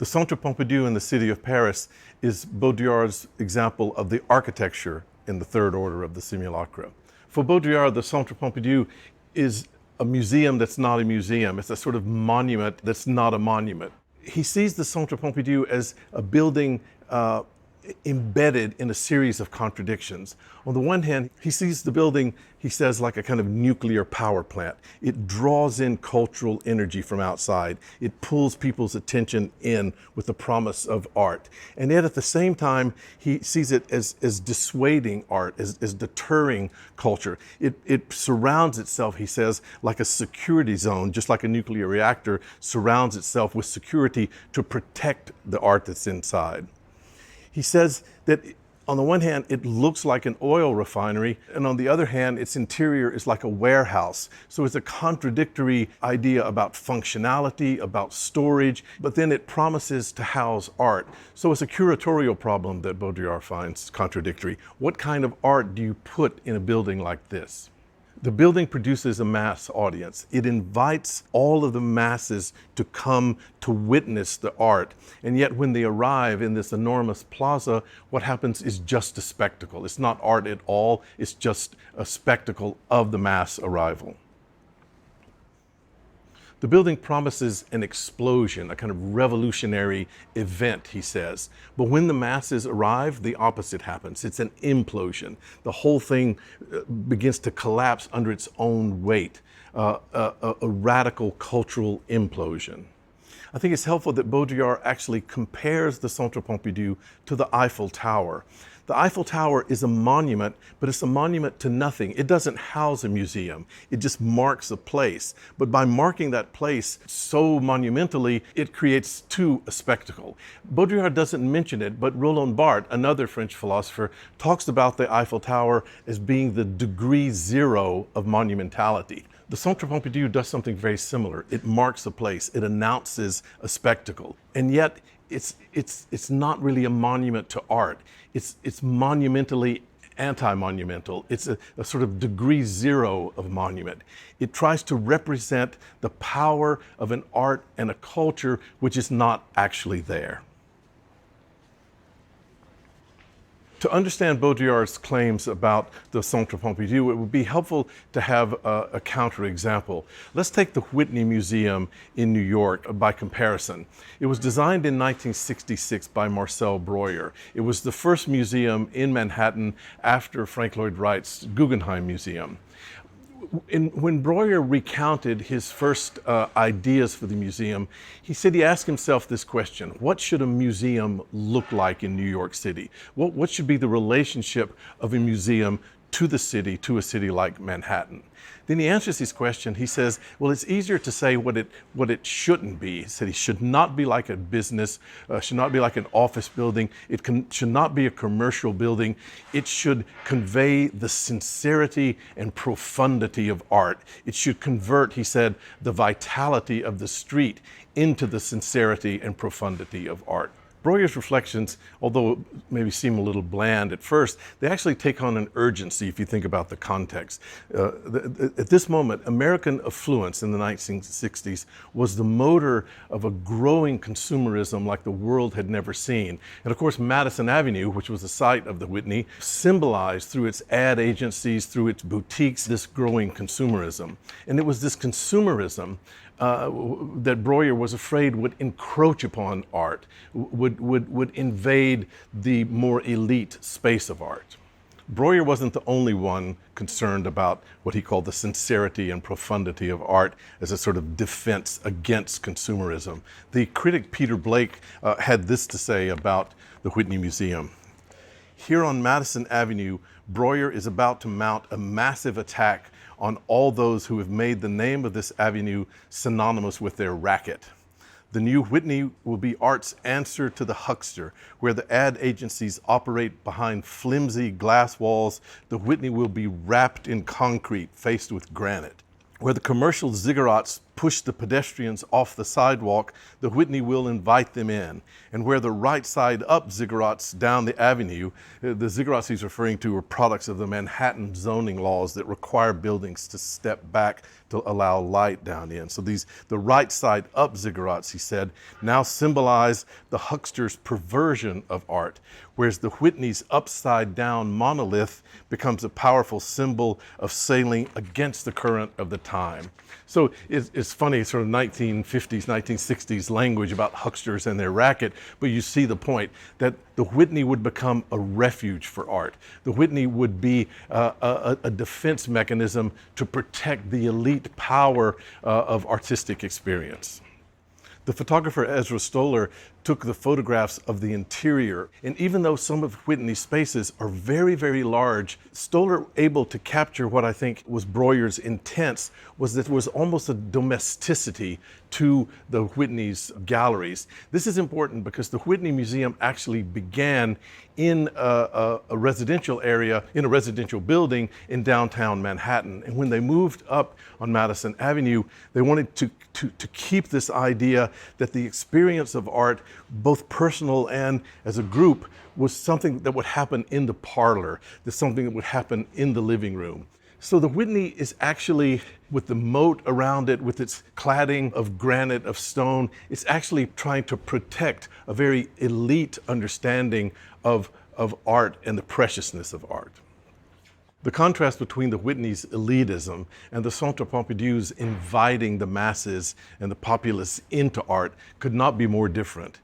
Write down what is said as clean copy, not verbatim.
The Centre Pompidou in the city of Paris is Baudrillard's example of the architecture in the third order of the simulacra. For Baudrillard, the Centre Pompidou is a museum that's not a museum. It's a sort of monument that's not a monument. He sees the Centre Pompidou as a building embedded in a series of contradictions. On the one hand, he sees the building, he says, like a kind of nuclear power plant. It draws in cultural energy from outside. It pulls people's attention in with the promise of art. And yet at the same time, he sees it as dissuading art, as deterring culture. It surrounds itself, he says, like a security zone, just like a nuclear reactor surrounds itself with security to protect the art that's inside. He says that on the one hand, it looks like an oil refinery, and on the other hand, its interior is like a warehouse. So it's a contradictory idea about functionality, about storage, but then it promises to house art. So it's a curatorial problem that Baudrillard finds contradictory. What kind of art do you put in a building like this? The building produces a mass audience. It invites all of the masses to come to witness the art. And yet when they arrive in this enormous plaza, what happens is just a spectacle. It's not art at all. It's just a spectacle of the mass arrival. The building promises an explosion, a kind of revolutionary event, he says. But when the masses arrive, the opposite happens. It's an implosion. The whole thing begins to collapse under its own weight, a radical cultural implosion. I think it's helpful that Baudrillard actually compares the Centre Pompidou to the Eiffel Tower. The Eiffel Tower is a monument, but it's a monument to nothing. It doesn't house a museum. It just marks a place. But by marking that place so monumentally, it creates, too, a spectacle. Baudrillard doesn't mention it, but Roland Barthes, another French philosopher, talks about the Eiffel Tower as being the degree zero of monumentality. The Centre Pompidou does something very similar. It marks a place. It announces a spectacle. And yet, it's not really a monument to art. It's monumentally anti-monumental. It's a sort of degree zero of monument. It tries to represent the power of an art and a culture which is not actually there. To understand Baudrillard's claims about the Centre Pompidou, it would be helpful to have a counterexample. Let's take the Whitney Museum in New York by comparison. It was designed in 1966 by Marcel Breuer. It was the first museum in Manhattan after Frank Lloyd Wright's Guggenheim Museum. When Breuer recounted his first ideas for the museum, he said he asked himself this question: what should a museum look like in New York City? What should be the relationship of a museum to the city, to a city like Manhattan? Then he answers his question. He says, well, it's easier to say what it shouldn't be. He said it should not be like a business, should not be like an office building. Should not be a commercial building. It should convey the sincerity and profundity of art. It should convert, he said, the vitality of the street into the sincerity and profundity of art. Breuer's reflections, although maybe seem a little bland at first, they actually take on an urgency if you think about the context. At this moment, American affluence in the 1960s was the motor of a growing consumerism like the world had never seen. And of course, Madison Avenue, which was the site of the Whitney, symbolized through its ad agencies, through its boutiques, this growing consumerism. And it was this consumerism that Breuer was afraid would encroach upon art, would invade the more elite space of art. Breuer wasn't the only one concerned about what he called the sincerity and profundity of art as a sort of defense against consumerism. The critic Peter Blake had this to say about the Whitney Museum. Here on Madison Avenue, Breuer is about to mount a massive attack on all those who have made the name of this avenue synonymous with their racket. The new Whitney will be art's answer to the huckster. Where the ad agencies operate behind flimsy glass walls, the Whitney will be wrapped in concrete, faced with granite. Where the commercial ziggurats push the pedestrians off the sidewalk, the Whitney will invite them in. And where the right side up ziggurats down the avenue, the ziggurats he's referring to are products of the Manhattan zoning laws that require buildings to step back to allow light down in. So the right side up ziggurats, he said, now symbolize the huckster's perversion of art, whereas the Whitney's upside down monolith becomes a powerful symbol of sailing against the current of the time. So it's funny, sort of 1950s, 1960s language about hucksters and their racket, but you see the point that the Whitney would become a refuge for art. The Whitney would be a defense mechanism to protect the elite power of artistic experience. The photographer Ezra Stoller took the photographs of the interior, and even though some of Whitney's spaces are very, very large, Stoller able to capture what I think was Breuer's intent was that there was almost a domesticity to the Whitney's galleries. This is important because the Whitney Museum actually began in a residential area, in a residential building in downtown Manhattan. And when they moved up on Madison Avenue, they wanted to keep this idea that the experience of art, both personal and as a group, was something that would happen in the parlor, that's something that would happen in the living room. So the Whitney is actually, with the moat around it, with its cladding of granite, of stone, it's actually trying to protect a very elite understanding of art and the preciousness of art. The contrast between the Whitney's elitism and the Centre Pompidou's inviting the masses and the populace into art could not be more different.